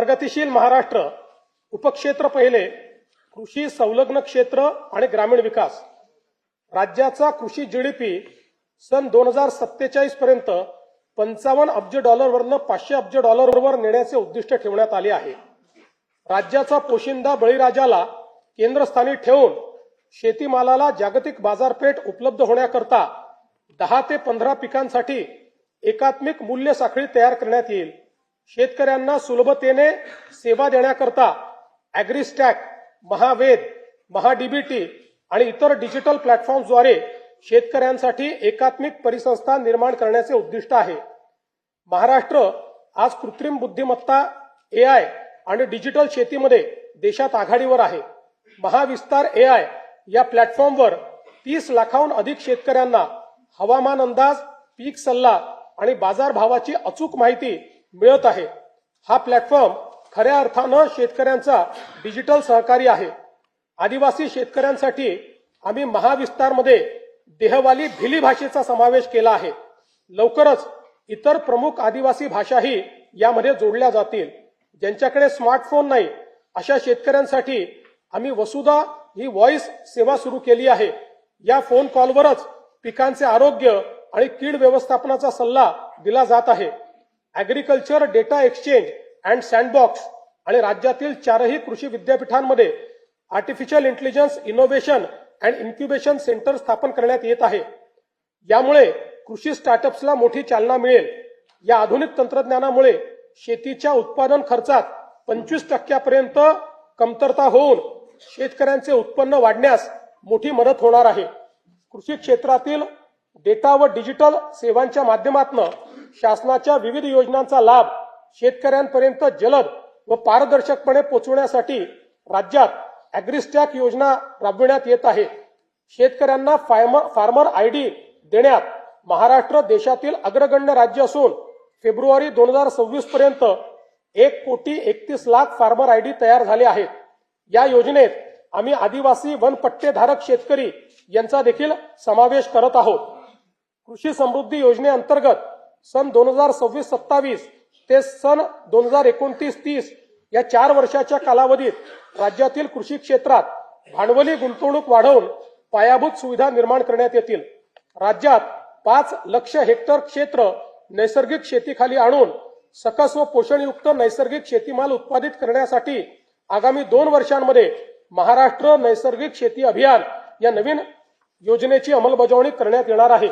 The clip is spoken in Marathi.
प्रगतिशील महाराष्ट्र उपक्षेत्र पहिले कृषी संलग्न क्षेत्र आणि ग्रामीण विकास राज्याचा कृषी जीडीपी सन 2047 पर्यंत 55 अब्ज डॉलरवरून 500 अब्ज डॉलरवर नेण्याचे उद्दिष्ट ठेवण्यात आले आहे। राज्याचा पोशिंदा बळीराजाला केंद्रस्थानी ठेवून शेतीमालाला जागतिक बाजारपेठ उपलब्ध होण्याकरता 10 ते 15 पिकांसाठी एकात्मिक मूल्य साखळी तयार करण्यात येईल। शेतकऱ्यांना सुलभतेने सेवा देण्याकरता ॲग्रीस्टॅक, महावेद, महाडीबीटी आणि इतर डिजिटल प्लॅटफॉर्म्सद्वारे शेतकऱ्यांसाठी एकात्मिक परिसंस्था निर्माण करण्याचे उद्दिष्ट आहे। महाराष्ट्र आज कृत्रिम बुद्धिमत्ता, एआय आणि डिजिटल शेतीमध्ये देशात आघाडीवर आहे। महाविस्तार एआय या प्लॅटफॉर्मवर 30 लाखाहून अधिक शेतकऱ्यांना हवामान अंदाज, पीक सल्ला आणि बाजारभावाची अचूक माहिती मिळत आहे। हा प्लॅटफॉर्म खऱ्या अर्थानं शेतकऱ्यांचा डिजिटल सहकारी आहे। आदिवासी शेतकऱ्यांसाठी आम्ही महाविस्तारमध्ये देहवाली भिली भाषेचा समावेश केला आहे। लवकरच इतर प्रमुख आदिवासी भाषाही यामध्ये जोडल्या जातील। ज्यांच्याकडे स्मार्टफोन नाही अशा शेतकऱ्यांसाठी आम्ही वसुधा ही व्हॉइस सेवा सुरू केली आहे। या फोन कॉलवरच पिकांचे आरोग्य आणि कीड व्यवस्थापनाचा सल्ला दिला जात आहे। Agriculture data exchange and sandbox आणि राज्यातील 4ही कृषी विद्यापीठांमध्ये artificial intelligence innovation and incubation centre स्थापन करण्यात येत आहे। यामुळे कृषी स्टार्टअप्सला मोठी चालना मिळेल। या आधुनिक तंत्रज्ञानामुळे शेतीच्या उत्पादन खर्चात 25% कमतरता होऊन शेतकऱ्यांचे उत्पन्न वाढण्यास मोठी मदत होणार आहे। कृषी क्षेत्रातील डेटा व डिजिटल सेवांच्या माध्यमातून शासनाच्या विविध योजनांचा लाभ शेतकऱ्यांपर्यंत जलद व पारदर्शकपणे पोहोचवण्यासाठी राज्यात ॲग्रीस्टॅक योजना राबविण्यात येत आहे। शेतकऱ्यांना फार्मर आयडी देण्यात महाराष्ट्र देशातील अग्रगण्य राज्य असून फेब्रुवारी 2026 पर्यंत 1,31,00,000 फार्मर आयडी तयार झाले आहेत। या योजनेत आम्ही आदिवासी वनपट्टेधारक शेतकरी यांचा देखील समावेश करत आहोत। कृषी समृद्धी योजनेअंतर्गत सन 2026-27 ते सन 2029-30 या 4 वर्षाच्या कालावधीत राज्यातील कृषी क्षेत्रात भांडवली गुंतवणूक वाढवून पायाभूत सुविधा निर्माण करण्यात येतील। राज्यात 5 लाख हेक्टर क्षेत्र नैसर्गिक शेतीखाली आणून सकस व पोषणयुक्त नैसर्गिक शेतीमाल उत्पादित करण्यासाठी आगामी 2 वर्षांमध्ये महाराष्ट्र नैसर्गिक शेती अभियान या नवीन योजनेची अंमलबजावणी करण्यात येणार आहे।